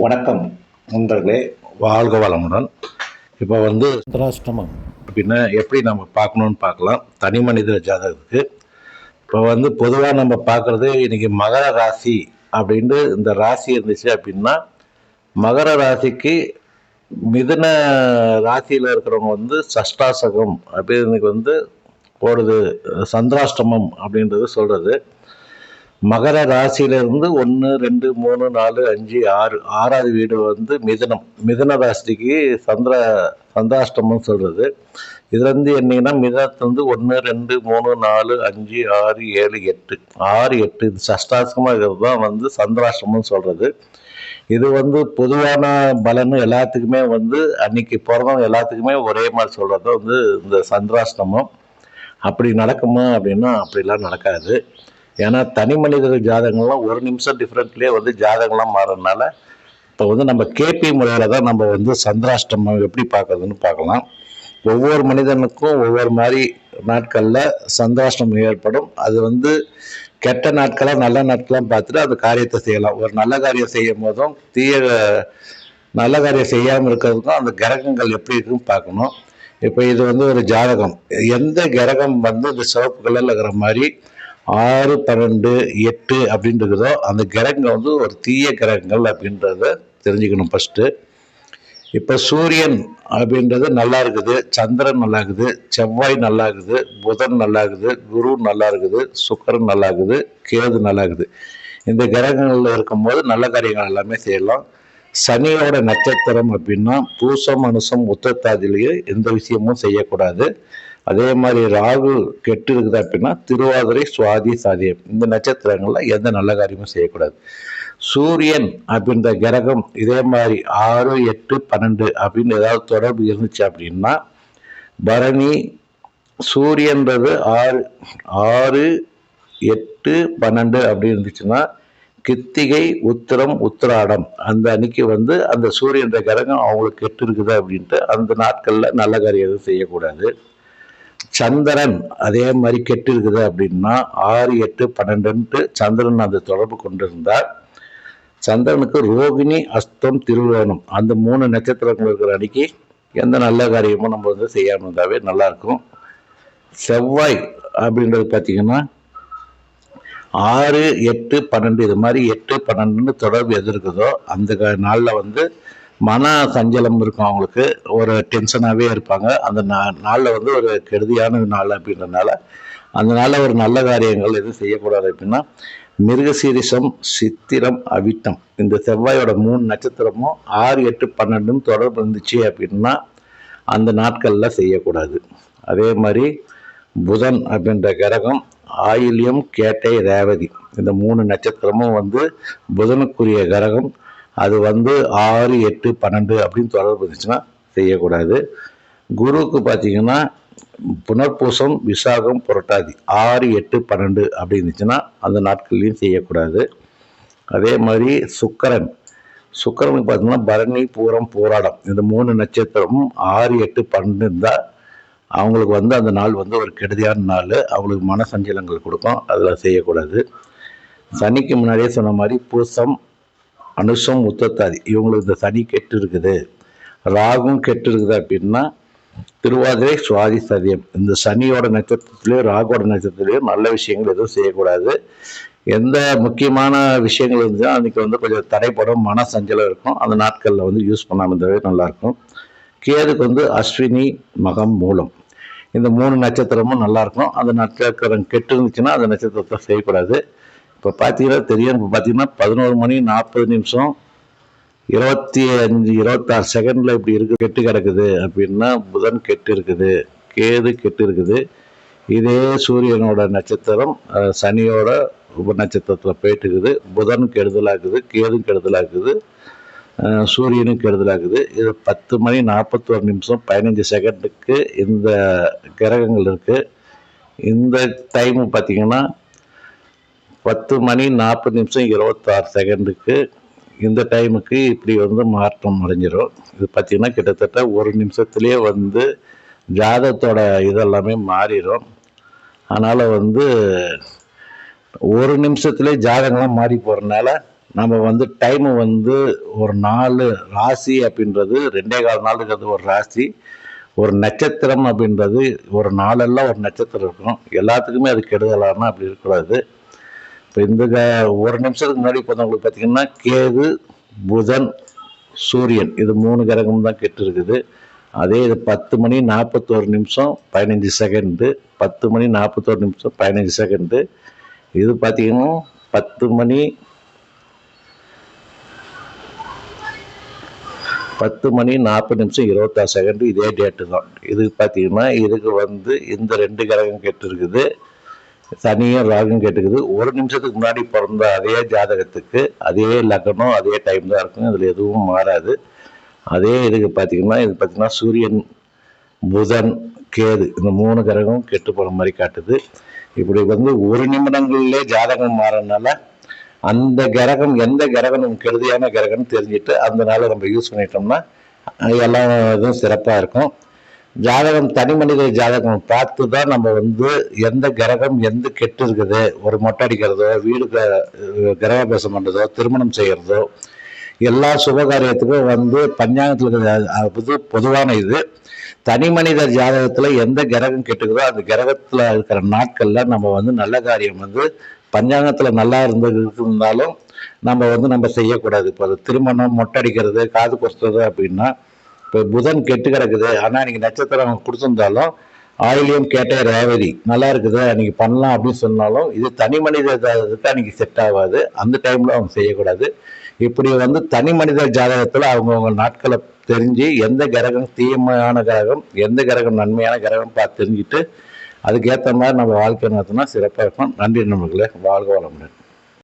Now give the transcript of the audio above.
வணக்கம் நண்பர்களே, வாழ்க வளமுடன். இப்போ சந்திராஷ்டமம் அப்படின்னா எப்படி நம்ம பார்க்கணும்னு பார்க்கலாம். தனி மனித ஜாதகத்துக்கு இப்போ பொதுவாக நம்ம பார்க்குறது இன்னைக்கு மகர ராசி அப்படின்ட்டு இந்த ராசி இருந்துச்சு அப்படின்னா, மகர ராசிக்கு மிதுன ராசியில் இருக்கிறவங்க சஷ்டாசகம் அப்படின்னு போடுது. சந்திராஷ்டமம் அப்படின்றது சொல்றது. மகர ராசியிலிருந்து 1, 2, 3, 4, 5, 6 ஆறாவது வீடு மிதுனம். மிதுன ராசிக்கு சந்திராஷ்டமம் சொல்றது. இதுல என்னீங்கன்னா மிதனத்துலேருந்து 1, 2, 3, 4, 5, 6, 7, 8 6, 8 இது சஷ்டாஷ்டமா இருக்கிறது தான் சந்திராஷ்டமம் சொல்றது. இது பொதுவான பலன் எல்லாத்துக்குமே அன்னைக்கு பிறந்தவங்க எல்லாத்துக்குமே ஒரே மாதிரி சொல்றது இந்த சந்திராஷ்டமம். அப்படி நடக்குமா அப்படின்னா அப்படிலாம் நடக்காது. ஏன்னா தனி மனித ஜாதகங்கள்லாம் ஒரு நிமிஷம் டிஃப்ரெண்ட்லேயே ஜாதகம்லாம் மாறுறதுனால இப்போ நம்ம கேபி முறையில் தான் நம்ம சந்திராஷ்டமம் எப்படி பார்க்கறதுன்னு பார்க்கலாம். ஒவ்வொரு மனிதனுக்கும் ஒவ்வொரு மாதிரி நாட்களில் சந்திராஷ்டமம் ஏற்படும். அது கெட்ட நாட்களாக நல்ல நாட்களாக பார்த்துட்டு அந்த காரியத்தை செய்யலாம். ஒரு நல்ல காரியம் செய்யும் போதும் நல்ல காரியம் செய்யாமல் இருக்கிறதுக்கும் அந்த கிரகங்கள் எப்படி இருக்குன்னு பார்க்கணும். இப்போ இது ஒரு ஜாதகம். எந்த கிரகம் இந்த சிவப்பு கலரில் இருக்கிற மாதிரி 6, 12, 8 அப்படின்றதோ அந்த கிரகங்கள் ஒரு தீய கிரகங்கள் அப்படின்றத தெரிஞ்சுக்கணும் ஃபர்ஸ்ட். இப்போ சூரியன் அப்படின்றது நல்லா இருக்குது, சந்திரன் நல்லா இருக்குது, செவ்வாய் நல்லா இருக்குது, புதன் நல்லா இருக்குது, குரு நல்லா இருக்குது, சுக்கிரன் நல்லா இருக்குது, கேது நல்லா இருக்குது. இந்த கிரகங்கள்ல இருக்கும்போது நல்ல காரியங்கள் எல்லாமே செய்யலாம். சனியோட நட்சத்திரம் அப்படின்னா பூசம், அனுசம், உத்திரட்டாதிலேயே எந்த விஷயமும் செய்யக்கூடாது. அதே மாதிரி ராகு கெட்டு இருக்குது அப்படின்னா திருவாதிரை, சுவாதி, சாதியம் இந்த நட்சத்திரங்கள்ல எந்த நல்ல காரியமும் செய்யக்கூடாது. சூரியன் அப்படின்ற கிரகம் இதே மாதிரி 6, 8, 12 அப்படின்னு ஏதாவது தொடர்பு இருந்துச்சு அப்படின்னா பரணி சூரியன்றது 6, 8, 12 அப்படி இருந்துச்சுன்னா கித்திகை, உத்திரம், உத்திராடம் அந்த அன்னைக்கு அந்த சூரியன்ற கிரகம் அவங்களுக்கு கெட்டு இருக்குது அப்படின்ட்டு அந்த நாட்கள்ல நல்ல காரியம் எதுவும் செய்யக்கூடாது. சந்திரன் அதே மாதிரி கெட்டு இருக்குது அப்படின்னா 6, 8, 12 சந்திரன் அந்த தொடர்பு கொண்டிருந்தார் சந்திரனுக்கு ரோகிணி, அஸ்தம், திருவோணம் அந்த 3 நட்சத்திரங்கள் இருக்கிற அன்னைக்கு எந்த நல்ல காரியமும் நம்ம செய்யாம இருந்தாவே நல்லா இருக்கும். செவ்வாய் அப்படின்றது பார்த்தீங்கன்னா 6, 8, 12 இது மாதிரி 8, 12 தொடர்பு எது இருக்குதோ அந்த நாளில் மன சஞ்சலம் இருக்கும். அவங்களுக்கு ஒரு டென்ஷனாகவே இருப்பாங்க. அந்த நாளில் ஒரு கெடுதியான நாள் அப்படின்றதுனால அந்த நாளில் ஒரு நல்ல காரியங்கள் எதுவும் செய்யக்கூடாது. அப்படின்னா மிருகசீரிஷம், சித்திரம், அவிட்டம் இந்த செவ்வாயோட 3 நட்சத்திரமும் 6, 8, 12 தொடர்பு இருந்துச்சு அப்படின்னா அந்த நாட்களில் செய்யக்கூடாது. அதே மாதிரி புதன் அப்படின்ற கிரகம் ஆயில்யம், கேட்டை, ரேவதி இந்த 3 நட்சத்திரமும் புதனுக்குரிய கிரகம். அது 6, 8, 12 அப்படின்னு தொடர்பு இருந்துச்சுன்னா செய்யக்கூடாது. குருவுக்கு பார்த்தீங்கன்னா புனர்பூசம், விசாகம், புரட்டாதி 6, 8, 12 அப்படி இருந்துச்சுன்னா அந்த நாட்கள்லையும் செய்யக்கூடாது. அதே மாதிரி சுக்கரனுக்கு பார்த்தீங்கன்னா பரணி, பூரம், போராடம் இந்த 3 நட்சத்திரமும் 6, 8, 12 இருந்தால் அவங்களுக்கு அந்த நாள் ஒரு கெடுதியான நாள். அவங்களுக்கு மன சஞ்சலங்கள் கொடுக்கும். அதில் செய்யக்கூடாது. சனிக்கு முன்னாடியே சொன்ன மாதிரி பூசம், அனுஷம், உத்திரட்டாதி இவங்களுக்கு இந்த சனி கெட்டு இருக்குது. ராகும் கெட்டு இருக்குது அப்படின்னா திருவாதிரை, சுவாதி, சதயம் இந்த சனியோட நட்சத்திரத்திலேயோ ராகோட நட்சத்திரத்திலேயோ நல்ல விஷயங்கள் எதுவும் செய்யக்கூடாது. எந்த முக்கியமான விஷயங்கள் இருந்துச்சோ அன்னைக்கு கொஞ்சம் தடைப்படும், மன சஞ்சலம் இருக்கும். அந்த நாட்களில் யூஸ் பண்ணாமல் இருந்தாவே நல்லாயிருக்கும். கேதுக்கு அஸ்வினி, மகம், மூலம் இந்த 3 நட்சத்திரமும் நல்லா இருக்கும். அந்த நட்சத்திரம் கெட்டு இருந்துச்சுன்னா அந்த நட்சத்திரத்தை செய்யக்கூடாது. இப்போ பார்த்தீங்கன்னா தெரியும். இப்போ பார்த்தீங்கன்னா 11 மணி 40 நிமிஷம் 25, 26 செகண்ட்ல இப்படி இருக்கு கெட்டு கிடக்குது அப்படின்னா புதன் கெட்டு இருக்குது, கேது கெட்டு இருக்குது. இதே சூரியனோட நட்சத்திரம் சனியோட உப நட்சத்திரத்தில் போயிட்டு இருக்குது. புதன் கெடுதலாக்குது, கேது கெடுதலாக்குது, சூரியனும் கெடுதலாக்குது. இது 10 மணி 41 நிமிஷம் 15 செகண்டுக்கு இந்த கிரகங்கள் இருக்கு. இந்த டைம் பார்த்தீங்கன்னா 10 மணி 40 நிமிஷம் 26 செகண்டுக்கு இந்த டைமுக்கு இப்படி மாற்றம் அடைஞ்சிடும். இது பார்த்தீங்கன்னா கிட்டத்தட்ட ஒரு நிமிஷத்துலேயே ஜாதகத்தோட இதெல்லாமே மாறிடும். அதனால் ஒரு நிமிஷத்துலேயே ஜாதகம்லாம் மாறி போகிறதுனால நம்ம வந்து டைமு வந்து ஒரு 4 ராசி அப்படின்றது 2.25 நாள் இருக்கிறது ஒரு ராசி. ஒரு நட்சத்திரம் அப்படின்றது ஒரு நாளெல்லாம் ஒரு நட்சத்திரம் இருக்கும். எல்லாத்துக்குமே அது கெடுதலானா அப்படி இருக்கக்கூடாது. இப்போ இந்த ஒரு நிமிஷத்துக்கு முன்னாடி பார்த்தவங்களுக்கு பார்த்தீங்கன்னா கேது, புதன், சூரியன் இது 3 கிரகம் தான் கெட்டு இருக்குது. அதே இது 10 மணி 41 நிமிஷம் 15 செகண்டு, 10 மணி 41 நிமிஷம் 15 செகண்டு. இது பார்த்தீங்கன்னா 10 மணி 40 நிமிஷம் 26 செகண்டு. இதே டேட்டு தான். இது பார்த்தீங்கன்னா இதுக்கு வந்து இந்த 2 கிரகம் கெட்டு இருக்குது. சனியும் ராகும் கேட்டுக்குது. ஒரு நிமிஷத்துக்கு முன்னாடி பிறந்த அதே ஜாதகத்துக்கு அதே லக்னம் அதே டைம் தான் இருக்கும். இதில் எதுவும் மாறாது. அதே இதுக்கு பார்த்தீங்கன்னா இது பார்த்தீங்கன்னா சூரியன், புதன், கேது இந்த 3 கிரகம் கெட்டு போன மாதிரி காட்டுது. இப்படி வந்து ஒரு நிமிடங்களிலே ஜாதகம் மாறனால அந்த கிரகம் எந்த கிரகம் நமக்கு கெடுதியான கிரகம்னு தெரிஞ்சுட்டு அந்த நாளை நம்ம யூஸ் பண்ணிட்டோம்னா எல்லா இதுவும் சிறப்பாக இருக்கும். ஜாதகம் தனி மனித ஜாதகம் பார்த்து தான் நம்ம வந்து எந்த கிரகம் எந்த கெட்டு இருக்குது, ஒரு மொட்டை அடிக்கிறதோ, வீடு கிரகாபியாசம் பண்ணுறதோ, திருமணம் செய்கிறதோ, எல்லா சுபகாரியத்துக்கும் வந்து பஞ்சாங்கத்தில் பொதுவான இது. தனி மனித ஜாதகத்தில் எந்த கிரகம் கெட்டுக்குதோ அந்த கிரகத்தில் இருக்கிற நாட்களில் நம்ம வந்து நல்ல காரியம் வந்து பஞ்சாங்கத்தில் நல்லா இருந்தாலும் நம்ம செய்யக்கூடாது. இப்போ திருமணம், மொட்டை அடிக்கிறது, காது குத்துறது அப்படின்னா இப்போ புதன் கெட்டு கிடக்குது, ஆனால் அன்றைக்கி நட்சத்திரம் கொடுத்துருந்தாலும் ஆயிலியம் கேட்ட ரேவதி நல்லா இருக்குது அன்றைக்கி பண்ணலாம் அப்படின்னு சொன்னாலும் இது தனி மனித ஜாதகத்துக்கு அன்றைக்கி செட் ஆகாது. அந்த டைமில் அவங்க செய்யக்கூடாது. இப்படி வந்து தனி மனித ஜாதகத்தில் அவங்கவுங்க நாட்களை தெரிஞ்சு எந்த கிரகம் தீமையான கிரகம் எந்த கிரகம் நன்மையான கிரகம் பார்த்து தெரிஞ்சுட்டு அதுக்கேற்ற மாதிரி நம்ம வாழ்க்கை நடத்தினா சிறப்பாக இருக்கும். நன்றி நண்பர்களே. வாழ்க வளமுடன்.